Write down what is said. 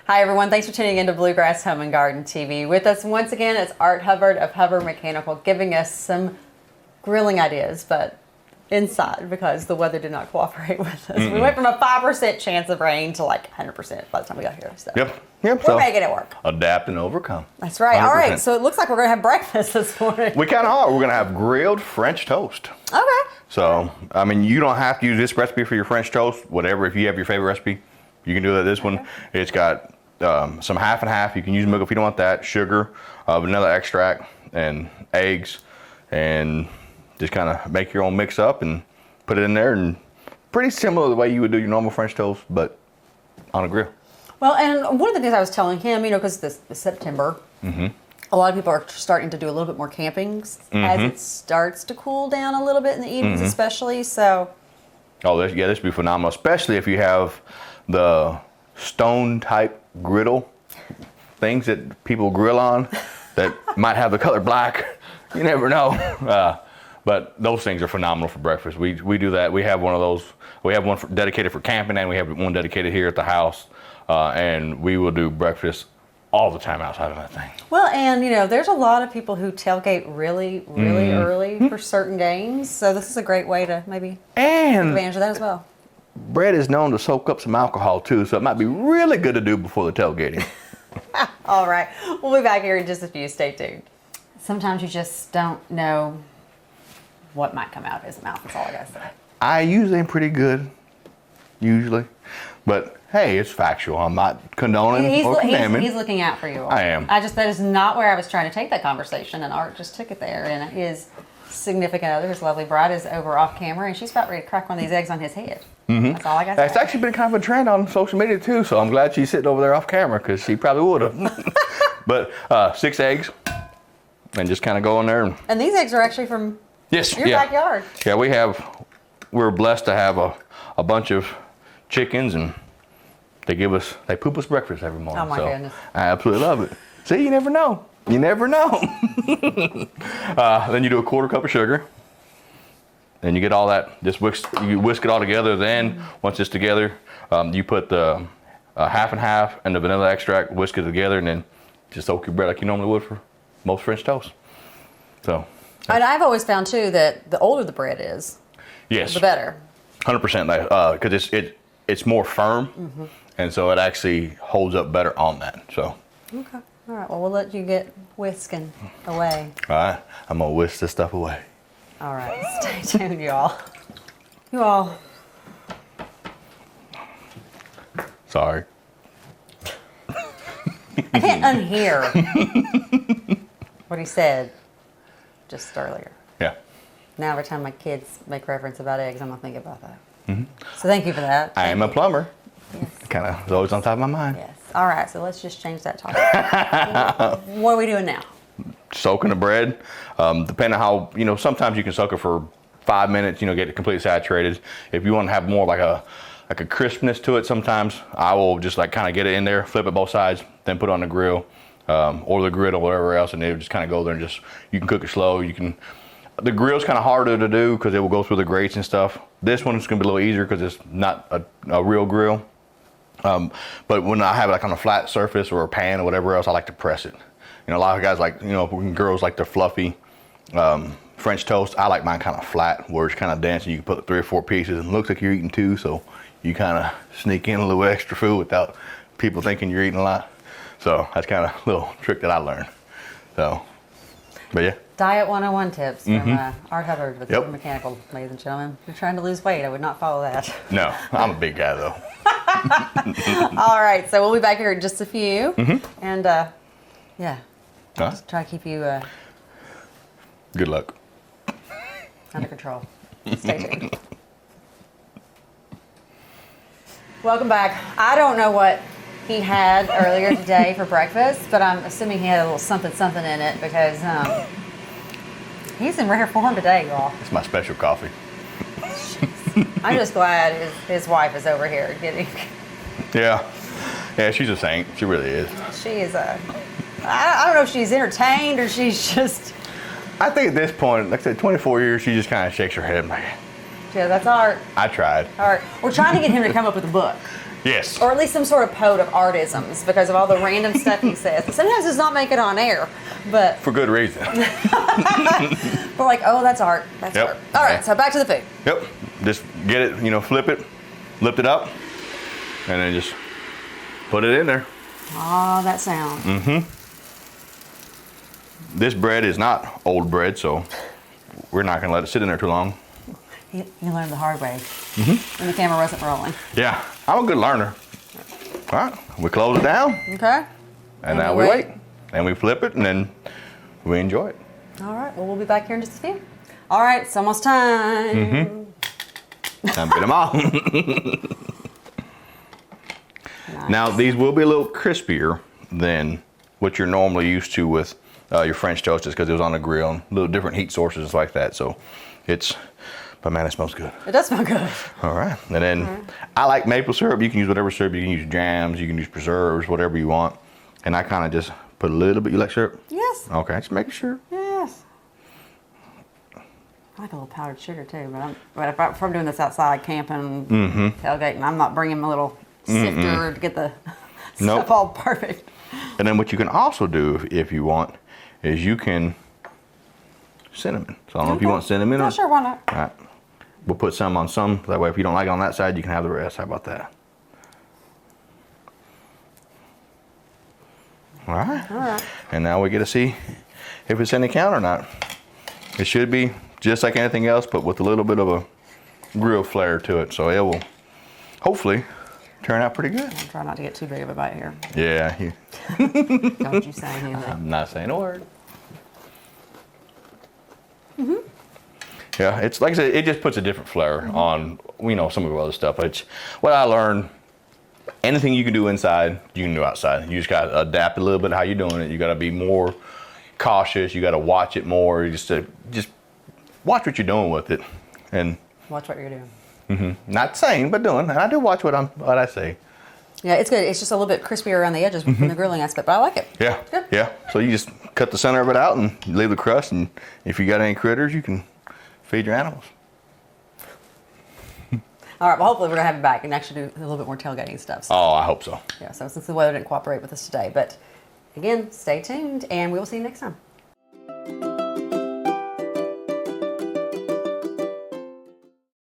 Hi everyone, thanks for tuning in to Bluegrass Home and Garden TV. With us once again is Art Hubbard of Hubbard Mechanical, giving us some grilling ideas, but inside because the weather did not cooperate with us. We went from a 5% chance of rain to like 100% by the time we got here. So Yep. we're making it work. Adapt and overcome. That's right. 100%. All right, so it looks like we're going to have breakfast this morning. We kind of are. We're going to have grilled French toast. Okay. So, I mean, you don't have to use this recipe for your French toast. Whatever, if you have your favorite recipe, you can do that. This one, it's got some half and half. You can use milk if you don't want that, sugar, vanilla extract, and eggs, and just kind of make your own mix up and put it in there. And pretty similar to the way you would do your normal French toast, but on a grill. Well, and one of the things I was telling him, you know, because this is September, a lot of people are starting to do a little bit more camping as it starts to cool down a little bit in the evenings, especially. So, this would be phenomenal, especially if you have the stone type griddle things that people grill on that might have the color black. You never know. But those things are phenomenal for breakfast. We do that. We have one of those. We have one dedicated for camping, and we have one dedicated here at the house. And we will do breakfast all the time outside of that thing. Well, and you know, there's a lot of people who tailgate really early for certain games. So this is a great way to maybe take advantage of that as well. Bread is known to soak up some alcohol too, so it might be really good to do before the tailgating. All right, we'll be back here in just a few. Stay tuned. Sometimes you just don't know what might come out of his mouth. That's all I gotta say. I usually am pretty good, but hey, it's factual. I'm not condoning or condemning. He's looking out for you all. I am. That is not where I was trying to take that conversation, and Art just took it there. And his significant other, his lovely bride, is over off camera, and she's about ready to crack one of these eggs on his head. That's all I got to say. That's actually been kind of a trend on social media too, so I'm glad she's sitting over there off camera because she probably would have. But 6 eggs, and just kind of go in there. And these eggs are actually from your backyard. Yeah, we're blessed to have a bunch of chickens, and they poop us breakfast every morning. Oh my goodness. I absolutely love it. See, you never know. You never know. Then you do a 1/4 cup of sugar. Then you get all that, you whisk it all together. Then once it's together, you put the half and half and the vanilla extract, whisk it together, and then just soak your bread like you normally would for most French toast. So. And I've always found too that the older the bread is, yes, the better. 100%, because it's more firm, and so it actually holds up better on that. So. Okay. All right. Well, we'll let you get whisking away. All right. I'm gonna whisk this stuff away. All right. Stay tuned, y'all. You all. Sorry. I can't unhear what he said just earlier. Yeah. Now every time my kids make reference about eggs, I'm gonna think about that. So thank you for that. I am a plumber. Yes. Kind of always on top of my mind. Yes. All right. So let's just change that topic. What are we doing now? Soaking the bread. Depending on how, sometimes you can soak it for 5 minutes, get it completely saturated. If you want to have more like a crispness to it, sometimes I will just kind of get it in there, flip it both sides, then put it on the grill or the griddle, whatever else, and it just kind of go there and you can cook it slow. The grill's kind of harder to do because it will go through the grates and stuff. This one's going to be a little easier because it's not a real grill. But when I have it on a flat surface or a pan or whatever else, I like to press it. A lot of guys girls like their fluffy French toast. I like mine kind of flat, where it's kind of dense, and you can put 3 or 4 pieces, and it looks like you're eating 2, so you kind of sneak in a little extra food without people thinking you're eating a lot. So that's kind of a little trick that I learned. So, but yeah. Diet 101 tips from Art Hubbard with Hubbard Mechanical, ladies and gentlemen. If you're trying to lose weight, I would not follow that. No, I'm a big guy though. All right, so we'll be back here in just a few. And I'll just try to keep you good luck. Under control. Stay tuned. Welcome back. I don't know what he had earlier today for breakfast, but I'm assuming he had a little something in it because he's in rare form today, y'all. It's my special coffee. I'm just glad his wife is over here getting. Yeah, she's a saint. She really is. She is I don't know if she's entertained or she's just. I think at this point, like I said, 24 years, she just kind of shakes her head. Yeah, that's Art. I tried. Art. We're trying to get him to come up with a book. Yes. Or at least some sort of code of artisms because of all the random stuff he says. Sometimes does not make it on air, but For good reason. we're like, oh, that's art. That's Yep. art. All right, so back to the food. Yep. Just get it, flip it, lift it up, and then just put it in there. Oh, that sound. This bread is not old bread, so we're not going to let it sit in there too long. You learned the hard way. When the camera wasn't rolling. Yeah, I'm a good learner. All right, we close it down, Okay. and now we wait. And we flip it, and then we enjoy it. All right. Well, we'll be back here in just a few. All right. It's almost time. Time to get them all. Nice. Now, these will be a little crispier than what you're normally used to with your French toast, just because it was on the grill and little different heat sources like that. So but man, it smells good. It does smell good. All right. And then I like maple syrup. You can use whatever syrup. You can use jams. You can use preserves, whatever you want. And I kind of just put a little bit. You like syrup? Yes. Okay, just making sure. Yes. I like a little powdered sugar too, but if I'm doing this outside camping, tailgating, I'm not bringing my little sifter to get the Nope. stuff all perfect. And then what you can also do if you want is you can cinnamon. So I don't know if you want cinnamon Yeah, or. sure, why not? All right. We'll put some on some. That way, if you don't like it on that side, you can have the rest. How about that? All right. All right. And now we get to see if it's in the count or not. It should be just like anything else, but with a little bit of a grill flair to it. So it will hopefully turn out pretty good. I'll try not to get too big of a bite here. Yeah. Don't you say anything. I'm not saying a word. Yeah, it's like I said, it just puts a different flair on, some of the other stuff. It's what I learned. Anything you can do inside, you can do outside. You just got to adapt a little bit how you're doing it. You got to be more cautious. You got to watch it more. You just watch what you're doing with it, and Watch what you're doing. not saying, but doing. And I do watch what I say. Yeah, it's good. It's just a little bit crispier around the edges from the grilling aspect, but I like it. Yeah, Good. yeah. So you just cut the center of it out and leave the crust. And if you got any critters, you can feed your animals. All right, well, hopefully we're going to have you back and actually do a little bit more tailgating stuff. So, Oh, I hope so. yeah, so since the weather didn't cooperate with us today. But again, stay tuned, and we will see you next time.